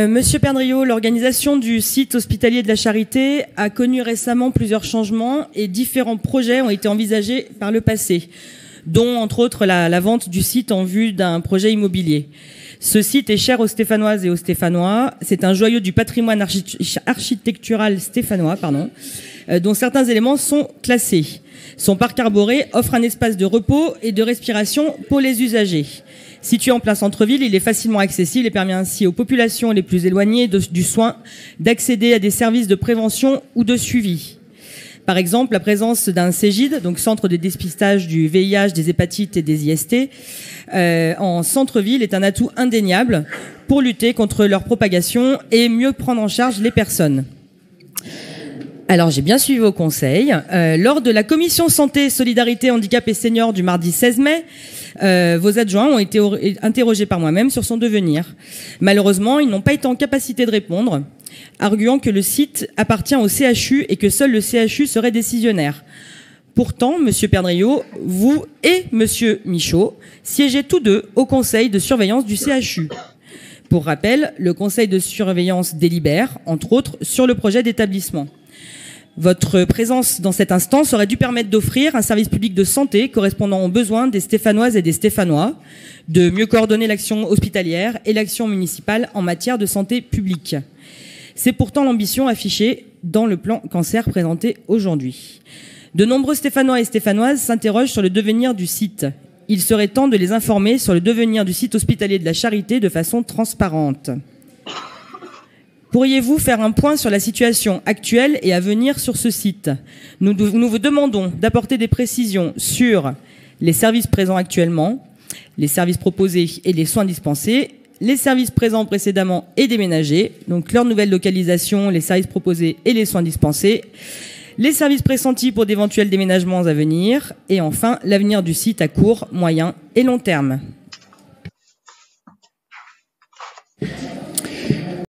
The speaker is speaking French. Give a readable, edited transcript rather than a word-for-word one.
Monsieur Perdriau, l'organisation du site hospitalier de la Charité a connu récemment plusieurs changements et différents projets ont été envisagés par le passé, dont entre autres la vente du site en vue d'un projet immobilier. Ce site est cher aux Stéphanoises et aux Stéphanois. C'est un joyau du patrimoine architectural stéphanois, dont certains éléments sont classés. Son parc arboré offre un espace de repos et de respiration pour les usagers. Situé en plein centre-ville, il est facilement accessible et permet ainsi aux populations les plus éloignées du soin d'accéder à des services de prévention ou de suivi. Par exemple, la présence d'un CEGID, donc Centre de dépistage du VIH, des hépatites et des IST, en centre-ville est un atout indéniable pour lutter contre leur propagation et mieux prendre en charge les personnes. Alors, j'ai bien suivi vos conseils. Lors de la commission santé, solidarité, handicap et seniors du mardi 16 mai, vos adjoints ont été interrogés par moi-même sur son devenir. Malheureusement, ils n'ont pas été en capacité de répondre, arguant que le site appartient au CHU et que seul le CHU serait décisionnaire. Pourtant, Monsieur Perdriau, vous et Monsieur Michaud siégez tous deux au conseil de surveillance du CHU. Pour rappel, le conseil de surveillance délibère, entre autres, sur le projet d'établissement. Votre présence dans cette instance aurait dû permettre d'offrir un service public de santé correspondant aux besoins des Stéphanoises et des Stéphanois, de mieux coordonner l'action hospitalière et l'action municipale en matière de santé publique. C'est pourtant l'ambition affichée dans le plan cancer présenté aujourd'hui. De nombreux Stéphanois et Stéphanoises s'interrogent sur le devenir du site. Il serait temps de les informer sur le devenir du site hospitalier de la Charité de façon transparente. Pourriez-vous faire un point sur la situation actuelle et à venir sur ce site ? Nous vous demandons d'apporter des précisions sur les services présents actuellement, les services proposés et les soins dispensés, les services présents précédemment et déménagés, donc leur nouvelle localisation, les services proposés et les soins dispensés, les services pressentis pour d'éventuels déménagements à venir, et enfin l'avenir du site à court, moyen et long terme.